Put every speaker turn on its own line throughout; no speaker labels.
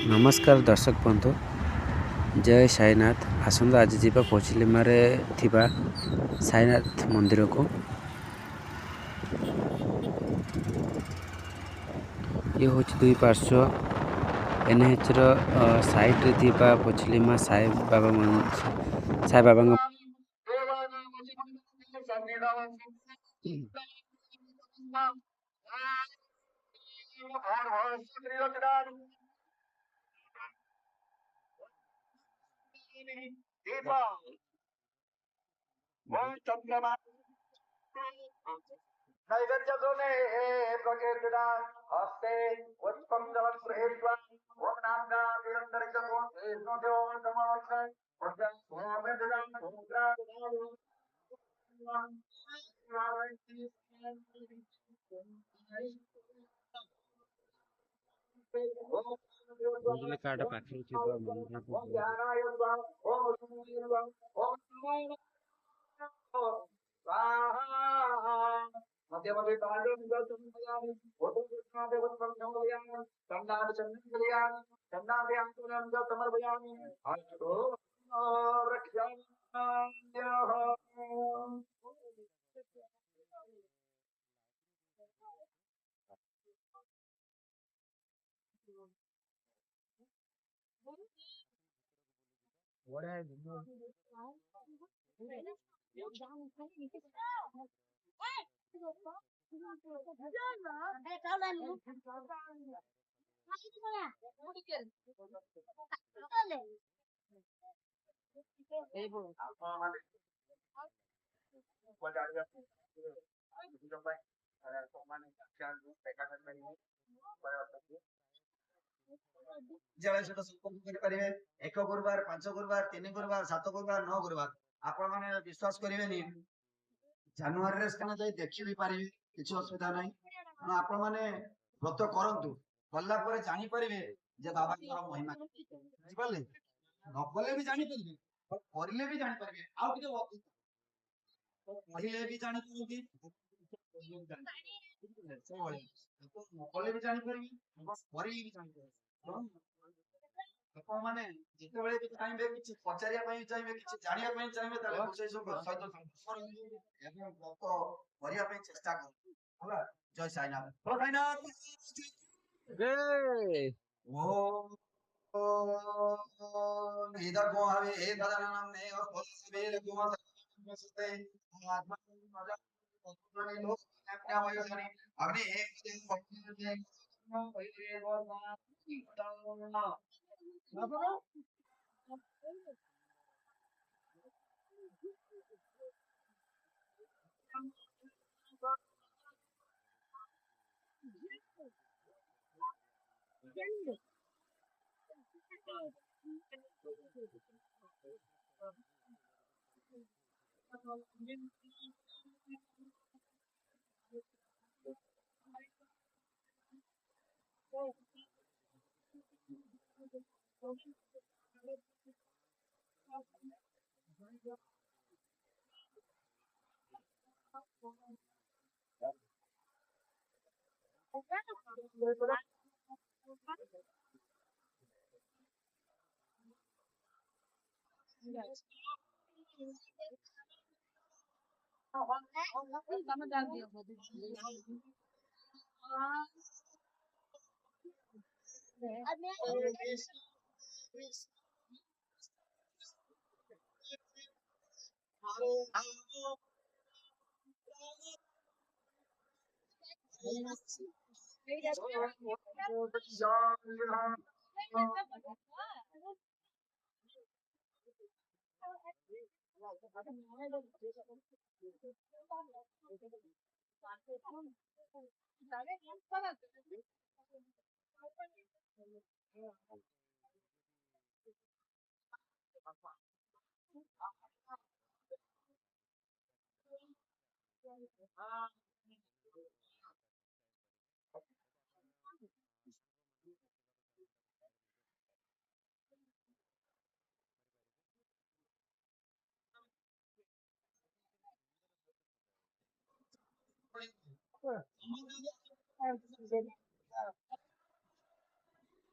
नमस्कार दर्शक बंधु जय साईनाथ। आसंत आज जीवा पचिलिमारे थिबा साईनाथ मंदिर को। ये हूँ दुई पार्श्व एनएच साइड रे थिबा पचिलिमा साई बाबा
नैवेद्यदोने प्रकीर्तिता हस्ते पुष्पं जलं गृहीत्वा ॐ नाम्ना निरन्तरजपो विष्णुदेवो नमः वज्रं स्वामेदं मुद्रा
बुझले काटा पाखरे थिबा मंदिर को
मध्य मध्य कांडो निगलतम कल्याणी फोटो कृष्णा देवत्वं कल्याणी चंडाद चंदन कल्याणी चंडाद अंकुरं समर्पयामि अस्तु रक्षाम्यः। जय सेटा संकल्प करि परिबे एक गुरुवार पांच गुरुवार तीन गुरुवार सात गुरुवार नौ गुरुवार आपण माने विश्वास करिवेनी जनवरी रे स्कना जाई देखि भी पारिबे किछ असुविधा नाही आपण माने व्रत करंतु कल्ला परे जानि परिबे जे बाबा कर महिमा बुझि पाले न बोले भी जानि परिबे और करिले भी जानि परिबे आउ टिके पहिले भी जानि परिबे न बोले भी जानि परिबे बस करि भी जानि परिबे ଆପଣ ମାନେ ଯେତେବେଳେ ବି ଚାହିଁବେ କିଛି ପଚାରିବା ପାଇଁ ଚାହିଁବେ କିଛି ଜାଣିବା ପାଇଁ ଚାହିଁବେ ତାହେଲେ ସେଇ ସବୁ ସହିତ ସମ୍ପର୍କ ଏବଂ ବ୍ରତ କରିବା ପାଇଁ ଚେଷ୍ଟା କରନ୍ତୁ ହେଲା। ଜୟ ସାଇନାଥ ଜୟ ସାଇନାଥ।
जय
ओम इदं को हवे एतदनं ने अस्मभ्ये लघुमते आत्मा मजा ने लोक अपने वयोधने अग्नि एक दिन पक्षे पहिले वर्मा कीर्तन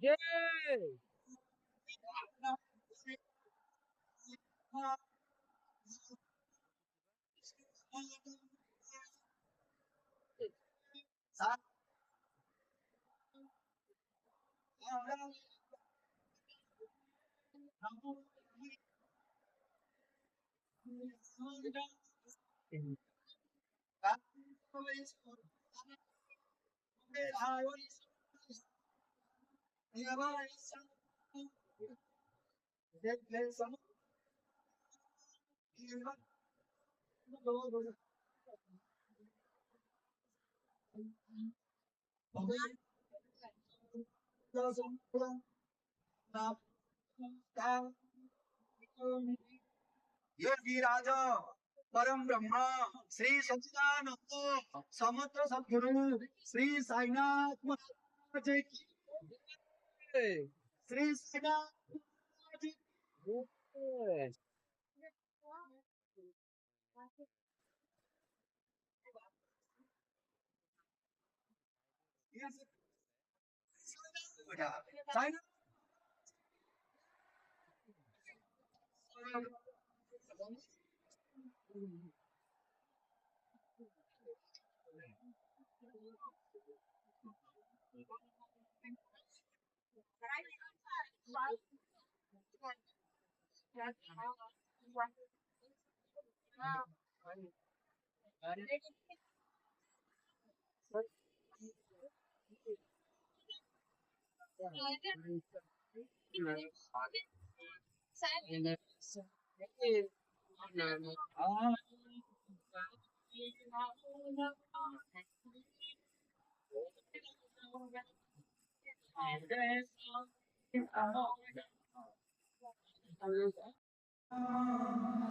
जय
योगी राजा परम ब्रह्मा श्री सच्चिदानंद समर्थ सद्गुरु श्री साईनाथ महाराज की श्री साईनाथ महाराज की।
जय
साईनाथ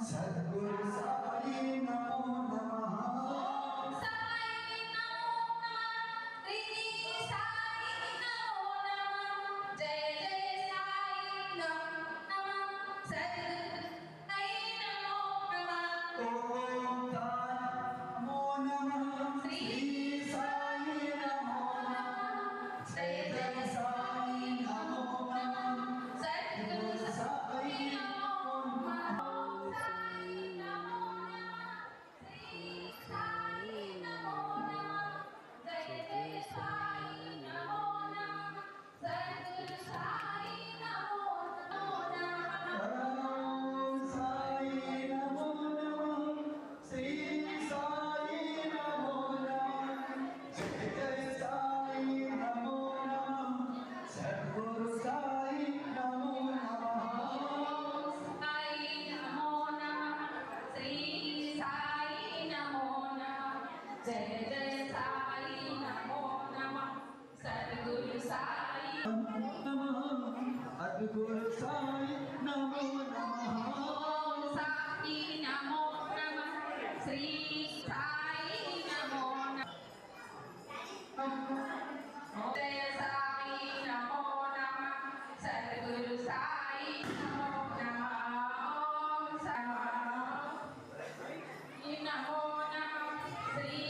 सद्गुरु साई नमो नमः
साई नमो नमः श्री साई नमो नमः जय जय साई नमो नमः सद्गुरु साई नमो नमः
ओम नमो नमः श्री साई नमो नमः
जय जय साई नमो नमः सद्गुरु साई नमो नमः साई नमो नमः श्री साई नमो नमः जय जय साई नमो नमः सद्गुरु साई नमो नमः
ओम साई नमो नमः श्री साई नमो नमः जय जय साई नमो नमः सद्गुरु साई नमो नमः
साई नमो नमः श्री साई नमो नमः जय जय साई नमो नमः सद्गुरु साई
सद्गुरु साई नमो नमः
साई नमो नमः श्री साई नमो नमः जय साई नमो नमः सद्गुरु साई नमो नमः ओम साई नमो नमः श्री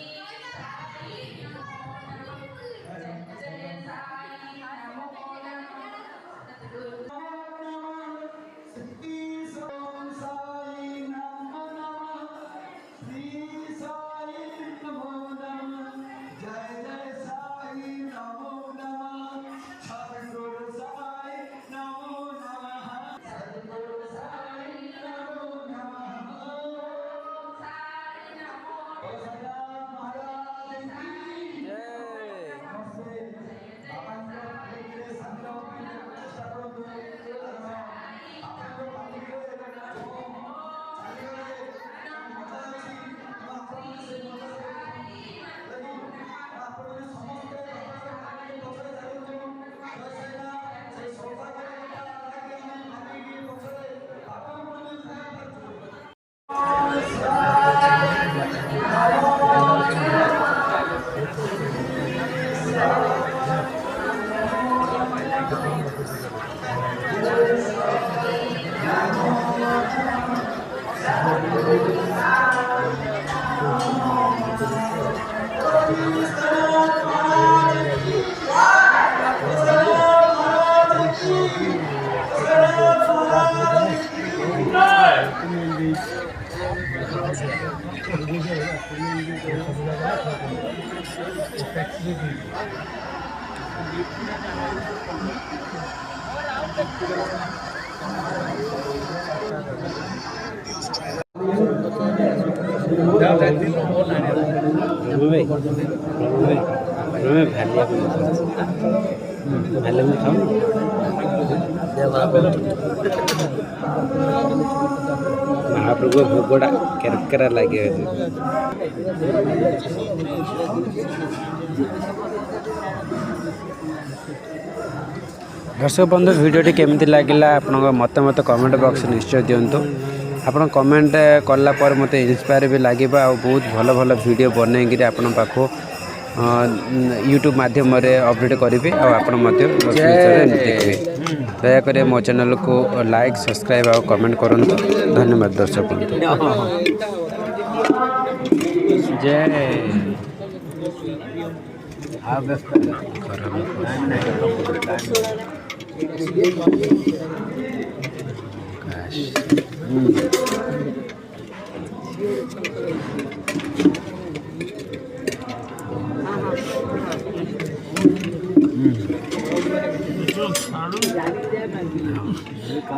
साई नमो नमः जय जय साई नमो नमः सद्गुरु
श्री साई नमो नमः श्री साई नमो नमः जय जय साई नमो नमः सद्गुरु साई नमो नमः
महाप्रभु भोगड़ा केरकेरा लगे दर्शक बंधु भिडियोटी केमती लगिला आपण मतामत कमेंट बॉक्स निश्चय दिंतु आपण कमेंट कला पर मते इंस्पायर भी लगे बहुत भल भल वीडियो बनईकि आपण पाखु यूट्यूब माध्यम अपडेट करी देखिए दयाक मो चैनल को लाइक सब्सक्राइब और कमेंट करूँ धन्यवाद दर्शक बंधु जय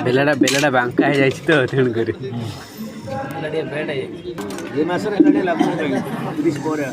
बेलाड़ा बेलाड़ा बांका है जाइए तो तेणु करी
ये मासर लड़े लागू 30 बोरे